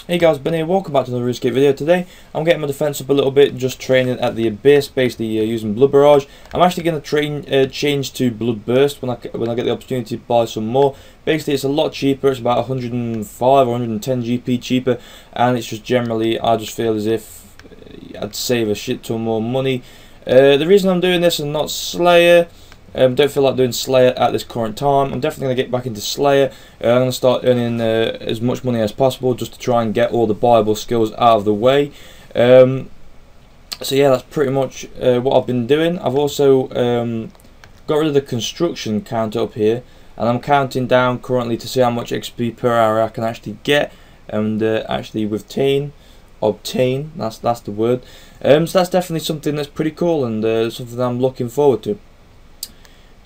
Hey guys, Ben here, welcome back to another Runescape video. Today I'm getting my defense up a little bit, just training at the Abyss, basically using Blood Barrage. I'm actually going to change to Blood Burst when I get the opportunity to buy some more. Basically it's a lot cheaper, it's about 105 or 110 GP cheaper, and it's just generally, I just feel as if I'd save a shit ton more money. The reason I'm doing this and not Slayer, don't feel like doing Slayer at this current time. I'm definitely going to get back into Slayer. I'm going to start earning as much money as possible just to try and get all the buyable skills out of the way. So yeah, that's pretty much what I've been doing. I've also got rid of the construction counter up here, and I'm counting down currently to see how much XP per hour I can actually get and actually obtain. That's the word. So that's definitely something that's pretty cool and something that I'm looking forward to.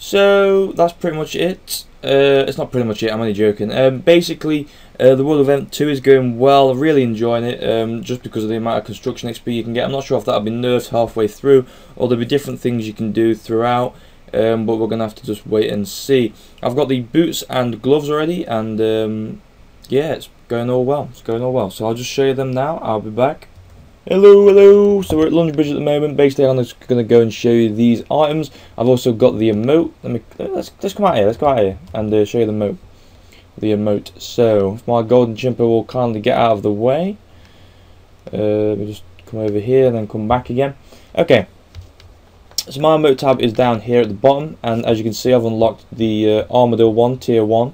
So that's pretty much it. It's not pretty much it, I'm only joking. Basically, the World Event 2 is going well. I'm really enjoying it, just because of the amount of construction XP you can get. I'm not sure if that'll be nerfed halfway through, or there'll be different things you can do throughout, but we're going to have to just wait and see. I've got the boots and gloves already, and yeah, it's going all well. It's going all well. So I'll just show you them now. I'll be back. Hello. So we're at Lunge Bridge at the moment. Basically, I'm just going to go and show you these items. I've also got the emote. Let's come out here. Let's go out here and show you the emote. So if my golden chimper will kindly get out of the way, we just come over here and then come back again. Okay. So my emote tab is down here at the bottom, and as you can see, I've unlocked the Armadyl 1 tier 1.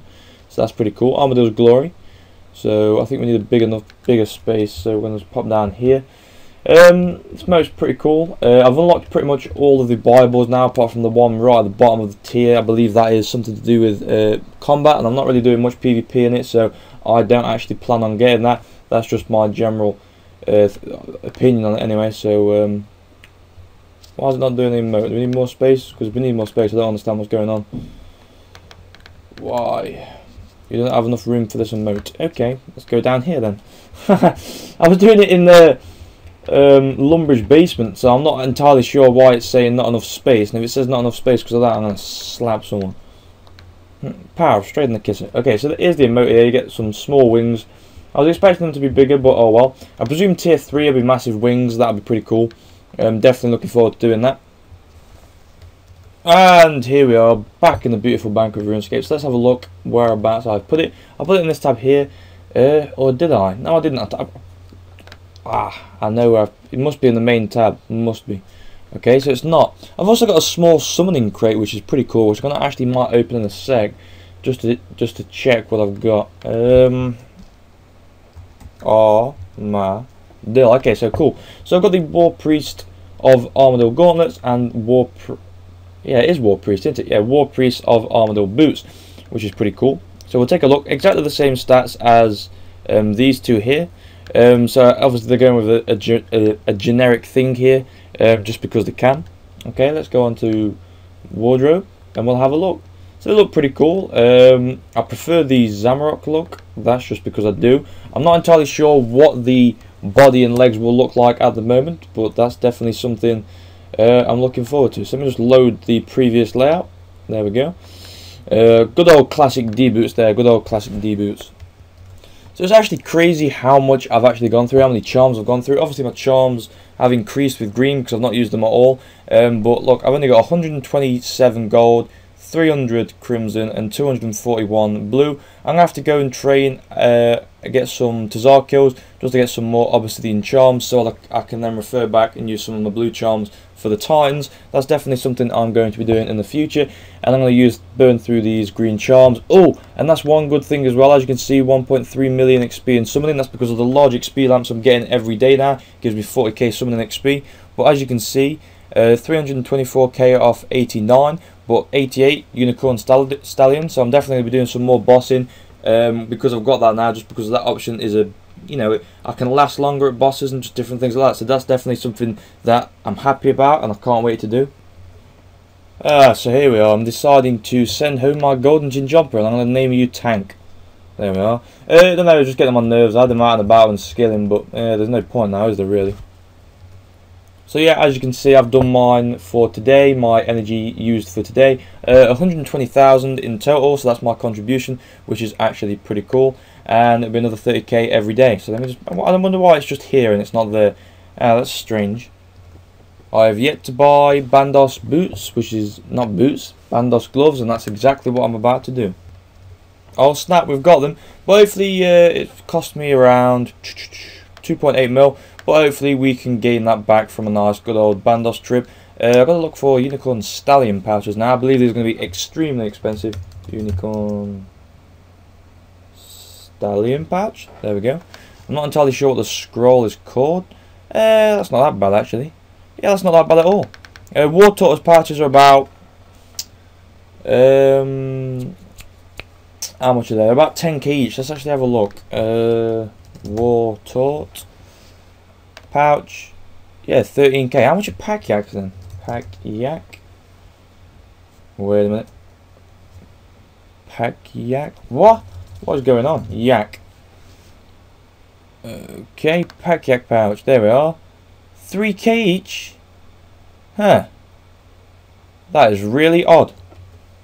So that's pretty cool. Armadyl's Glory. So I think we need a bigger space. So we're going to pop down here. This emote's pretty cool. I've unlocked pretty much all of the Bibles now, apart from the one right at the bottom of the tier. I believe that is something to do with combat, and I'm not really doing much PvP in it, so I don't actually plan on getting that. That's just my general opinion on it anyway. So why is it not doing the emote? Do we need more space? Because we need more space. I don't understand what's going on. Why? You don't have enough room for this emote. Okay, let's go down here then. I was doing it in the Lumbridge basement, so I'm not entirely sure why it's saying not enough space. And if it says not enough space because of that, I'm going to slap someone. Power, straight in the kisser. Okay, so here's the emote here. You get some small wings. I was expecting them to be bigger, but oh well. I presume tier 3 will be massive wings. That would be pretty cool. I'm definitely looking forward to doing that. And here we are, back in the beautiful bank of Runescape. So let's have a look whereabouts I've put it. I put it in this tab here, or did I? No, I didn't. I know where it must be in the main tab. Must be. Okay, so it's not. I've also got a small summoning crate, which is pretty cool, which I'm gonna actually might open in a sec, just to check what I've got. Armadyl. Okay, so cool. So I've got the Warpriest of Armadyl Gauntlets and yeah, it is Warpriest, isn't it? Yeah, Warpriest of Armadyl boots, which is pretty cool. So we'll take a look. Exactly the same stats as these two here. So obviously they're going with a generic thing here, just because they can. Okay, let's go on to wardrobe and we'll have a look. So they look pretty cool. I prefer the Zamarok look. That's just because I do. I'm not entirely sure what the body and legs will look like at the moment, but that's definitely something I'm looking forward to. So let me just load the previous layout. There we go. Good old classic D boots there. Good old classic D boots. So it's actually crazy how much I've actually gone through, how many charms I've gone through. Obviously my charms have increased with green because I've not used them at all. But look, I've only got 127 gold, 300 crimson and 241 blue. I'm going to have to go and train, get some Tazar kills just to get some more obsidian charms, so I can then refer back and use some of my blue charms for the Titans. That's definitely something I'm going to be doing in the future, and I'm going to burn through these green charms. Oh, and that's one good thing as well. As you can see, 1.3 million XP in summoning. That's because of the large XP lamps I'm getting every day now. It gives me 40k summoning XP. But as you can see, 324k off 89, but 88 unicorn stallion. So I'm definitely going to be doing some more bossing because I've got that now, just because that option is I can last longer at bosses and just different things like that. So that's definitely something that I'm happy about and I can't wait to do. So here we are. I'm deciding to send home my golden jumper and I'm going to name you Tank. There we are. I don't know, just get them on nerves. I had them out and about and skilling, but there's no point now, is there really? So yeah, as you can see, I've done mine for today, my energy used for today, 120,000 in total, so that's my contribution, which is actually pretty cool. and it'll be another 30k every day. So let me just, I wonder why it's just here and it's not there. That's strange. I have yet to buy Bandos boots, which is not boots, Bandos gloves, and that's exactly what I'm about to do. Oh snap, we've got them. But hopefully it cost me around 2.8 mil, but hopefully we can gain that back from a nice good old Bandos trip. I've got to look for unicorn stallion pouches now. I believe these are going to be extremely expensive. Unicorn stallion pouch, there we go. I'm not entirely sure what the scroll is called. That's not that bad actually. Yeah, that's not that bad at all. War tortoise pouches are about how much are they? About 10k each. Let's actually have a look. War tort pouch. Yeah, 13k. How much are pack yaks then? Pack yak. Wait a minute. Pack yak. What? What is going on? Yak. Okay, pack yak pouch. There we are. 3k each. Huh. That is really odd.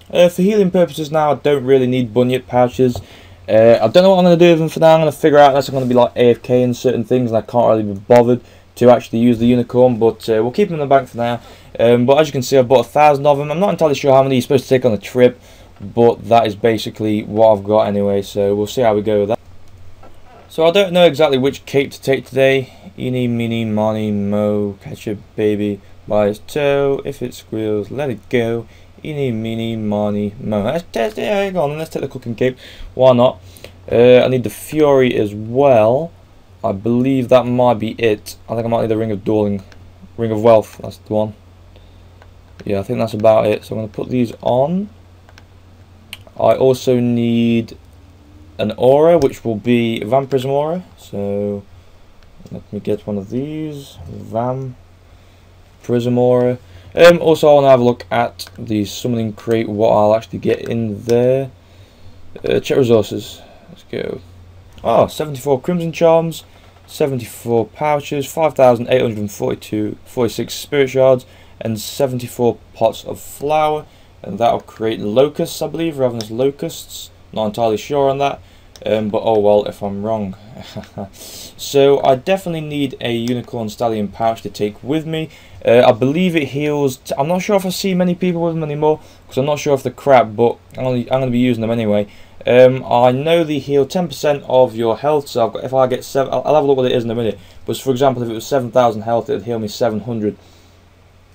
For healing purposes now, I don't really need bunyip pouches. I don't know what I'm going to do with them for now. I'm going to figure out unless I'm going to be like AFK in certain things and I can't really be bothered to actually use the unicorn, but we'll keep them in the bank for now. But as you can see, I've bought 1,000 of them. I'm not entirely sure how many you're supposed to take on a trip, but that is basically what I've got anyway, so we'll see how we go with that. So I don't know exactly which cape to take today. Eeny, meeny, miny, mo, catch a baby by his toe. If it squeals, let it go. Eeny, meeny, miny, mo. Let's take the cooking cape. Why not? I need the fury as well. I believe that might be it. I think I might need the ring of dueling, ring of wealth. That's the one. Yeah, I think that's about it. So I'm going to put these on. I also need an aura, which will be Vampirism aura. So let me get one of these. Vampirism aura. Also, I want to have a look at the summoning crate, what I'll actually get in there. Check resources. Let's go. Oh, 74 crimson charms, 74 pouches, 5,846 spirit shards, and 74 pots of flour. And that'll create locusts, I believe, ravenous locusts. Not entirely sure on that. But oh well if I'm wrong. So I definitely need a unicorn stallion pouch to take with me. I believe it heals. I'm not sure if I see many people with them anymore because I'm not sure if they're crap, but I'm going to be using them anyway. I know they heal 10% of your health, so I've got, if I get 7, I'll have a look what it is in a minute. But for example, if it was 7,000 health, it would heal me 700,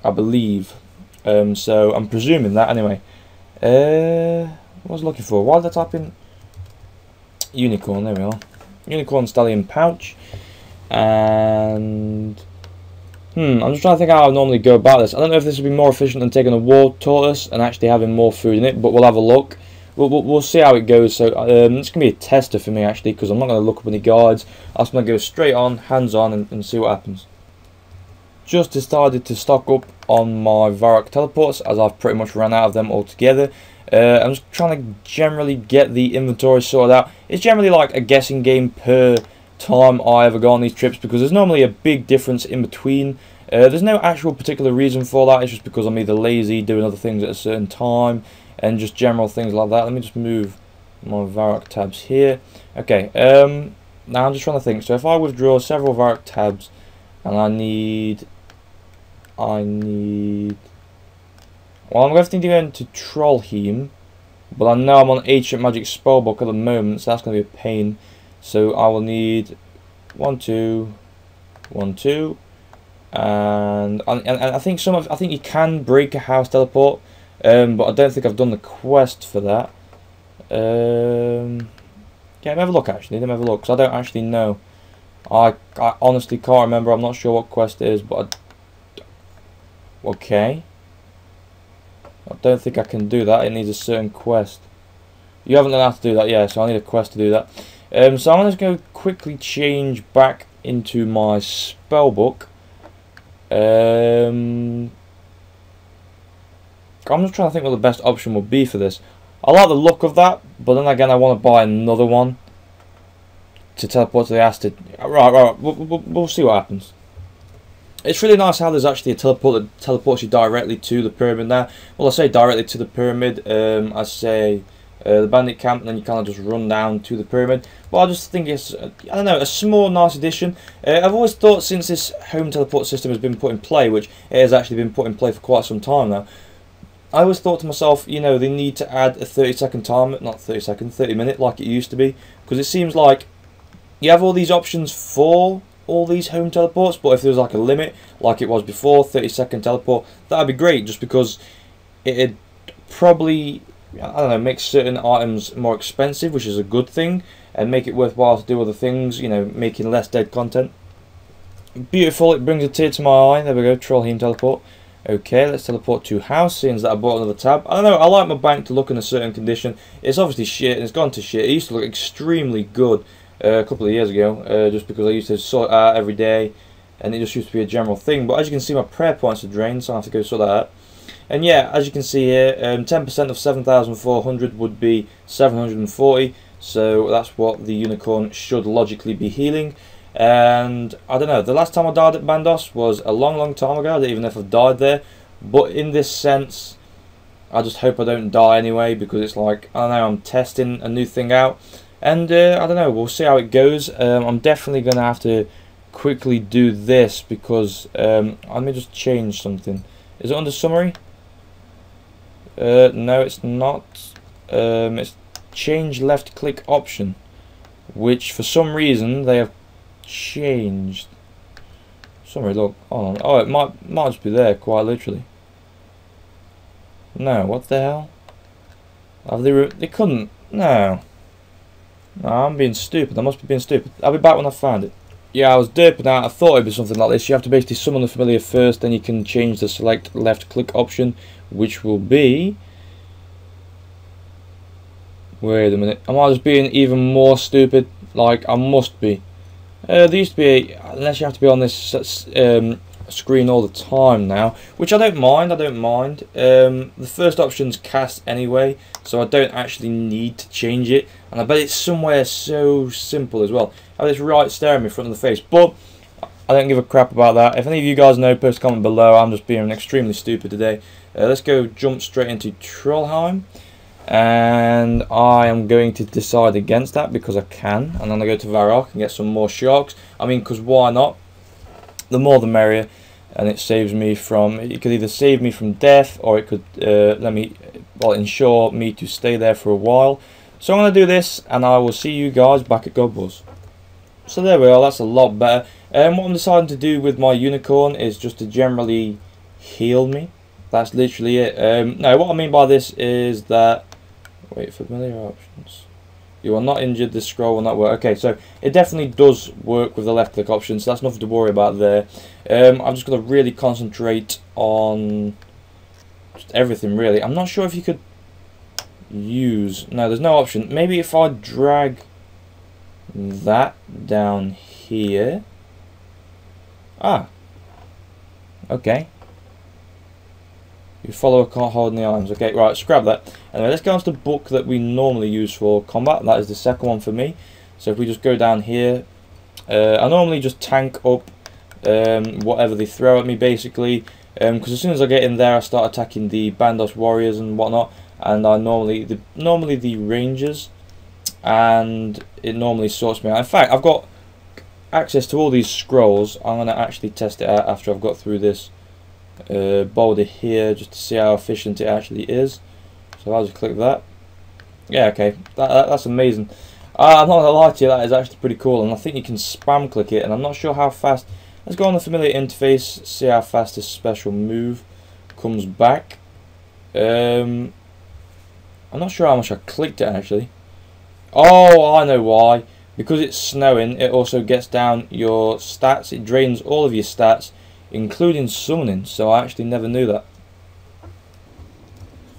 I believe. So I'm presuming that anyway. What was I looking for? Why did I type in unicorn? There we are. Unicorn stallion pouch. And I'm just trying to think how I normally go about this. I don't know if this would be more efficient than taking a war tortoise and actually having more food in it, but we'll have a look. We'll see how it goes. So it's going to be a tester for me actually, because I'm not going to look up any guides. I'm just going to go straight on, hands on, and see what happens. Just decided to stock up on my Varrock teleports as I've pretty much run out of them altogether. I'm just trying to generally get the inventory sorted out. It's generally like a guessing game per time I ever go on these trips because there's normally a big difference in between. There's no actual particular reason for that. It's just because I'm either lazy, doing other things at a certain time, and just general things like that. Let me just move my Varrock tabs here. Okay, now I'm just trying to think. So if I withdraw several Varrock tabs and I need well, I'm going to go into Trollheim, but I know I'm on Ancient Magic Spellbook at the moment, so that's going to be a pain. So I will need 1, 2, 1, 2, and I think I think you can break a house teleport, but I don't think I've done the quest for that. Yeah, let me have a look actually. Let me have a look, because I don't actually know. I honestly can't remember. I'm not sure what quest it is, but okay. I don't think I can do that. It needs a certain quest. You haven't learned how to do that, yeah, so I need a quest to do that. So I'm just going to quickly change back into my spellbook. I'm just trying to think what the best option would be for this. I like the look of that, but then again I want to buy another one to teleport to the Astrid. Right, we'll see what happens. It's really nice how there's actually a teleport that teleports you directly to the pyramid now. Well, I say directly to the pyramid. I say the bandit camp, and then you kind of just run down to the pyramid. But I just think it's, I don't know, a small, nice addition. I've always thought, since this home teleport system has been put in play, which it has actually been put in play for quite some time now, I always thought to myself, you know, they need to add a 30-second timer, not 30-second, 30-minute like it used to be, because it seems like you have all these options for all these home teleports, but if there was like a limit, like it was before, 30-second teleport, that would be great, just because it'd probably, I don't know, make certain items more expensive, which is a good thing, and make it worthwhile to do other things, you know, making less dead content. Beautiful, it brings a tear to my eye. There we go, Trollheim teleport. Okay, let's teleport to house, since that I bought another tab. I don't know, I like my bank to look in a certain condition. It's obviously shit, and it's gone to shit. It used to look extremely good a couple of years ago, just because I used to sort it out every day, and it just used to be a general thing. But as you can see, my prayer points are drained, so I have to go sort that out. And yeah, as you can see here, 10% of 7,400 would be 740, so that's what the unicorn should logically be healing. And I don't know, the last time I died at Bandos was a long time ago. I don't even know if I've died there, but in this sense, I just hope I don't die anyway, because it's like, I don't know, I'm testing a new thing out, and I don't know, we'll see how it goes. I'm definitely going to have to quickly do this, because let me just change something. Is it under summary? No, it's not. It's change left click option, which for some reason they have changed. Summary, look, hold on. Oh, it might just be there, quite literally. No, what the hell? Have they couldn't. No, I'm being stupid. I must be being stupid. I'll be back when I find it. Yeah, I was derping out. I thought it'd be something like this. You have to basically summon the familiar first, then you can change the select left click option, which will be... Wait a minute. Am I just being even more stupid? Like, I must be. There used to be unless you have to be on this screen all the time now, which I don't mind. The first option's cast anyway, so I don't actually need to change it, and I bet it's somewhere so simple as well. I have this right staring me in front of the face, but I don't give a crap about that. If any of you guys know, post a comment below. I'm just being extremely stupid today. Let's go jump straight into Trollheim, and I am going to decide against that because I can, and then I go to Varrock and get some more sharks. I mean, because why not? The more the merrier, and it saves me from, it could either save me from death, or it could ensure me to stay there for a while. So I'm going to do this, and I will see you guys back at God Wars. So there we are, that's a lot better. What I'm deciding to do with my unicorn is just to generally heal me. That's literally it. No, what I mean by this is that, wait, familiar options. You are not injured, this scroll will not work. Okay, so it definitely does work with the left click option, so that's nothing to worry about there. I'm just going to really concentrate on just everything, really. I'm not sure if you could use... No, there's no option. Maybe if I drag that down here... Ah. Okay. You follow a can't hold in the arms. Okay, right, scrap that. Anyway, let's go on to the book that we normally use for combat. That is the second one for me. So if we just go down here, I normally just tank up whatever they throw at me, basically. Because as soon as I get in there, I start attacking the Bandos warriors and whatnot. And I normally the rangers, and it normally sorts me out. In fact, I've got access to all these scrolls. I'm going to actually test it out after I've got through this boulder here, just to see how efficient it actually is. So I'll just click that. Yeah, okay, that's amazing. I'm not gonna lie to you, that is actually pretty cool, and I think you can spam click it, and I'm not sure how fast. Let's go on the familiar interface, see how fast this special move comes back. I'm not sure how much I clicked it actually. Oh, I know why. Because it's snowing, it also gets down your stats. It drains all of your stats, including summoning, so I actually never knew that.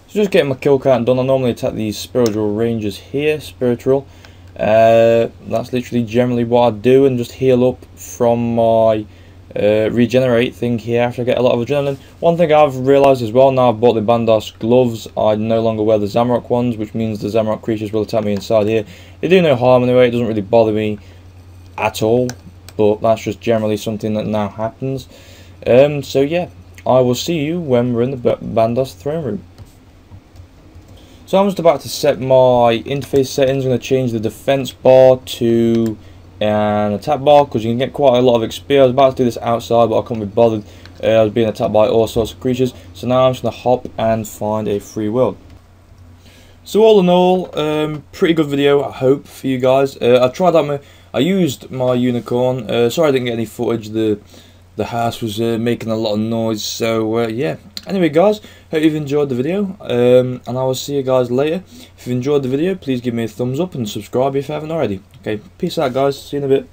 So just getting my kill count done. I normally attack these spiritual rangers here, that's literally generally what I do, and just heal up from my regenerate thing here after I get a lot of adrenaline. One thing I've realised as well, now I've bought the Bandos gloves, I no longer wear the Zamorak ones, which means the Zamorak creatures will attack me inside here. They do no harm anyway, it doesn't really bother me at all, but that's just generally something that now happens. So yeah, I will see you when we're in the Bandos throne room. So I'm just about to set my interface settings. I'm going to change the defense bar to an attack bar because you can get quite a lot of XP. I was about to do this outside, but I couldn't be bothered. I was being attacked by all sorts of creatures. So now I'm just going to hop and find a free world. So all in all, pretty good video, I hope, for you guys. I tried out I used my unicorn. Sorry I didn't get any footage. The house was making a lot of noise. So yeah. Anyway guys, hope you've enjoyed the video, and I will see you guys later. If you've enjoyed the video, please give me a thumbs up and subscribe if you haven't already. Okay, peace out guys, see you in a bit.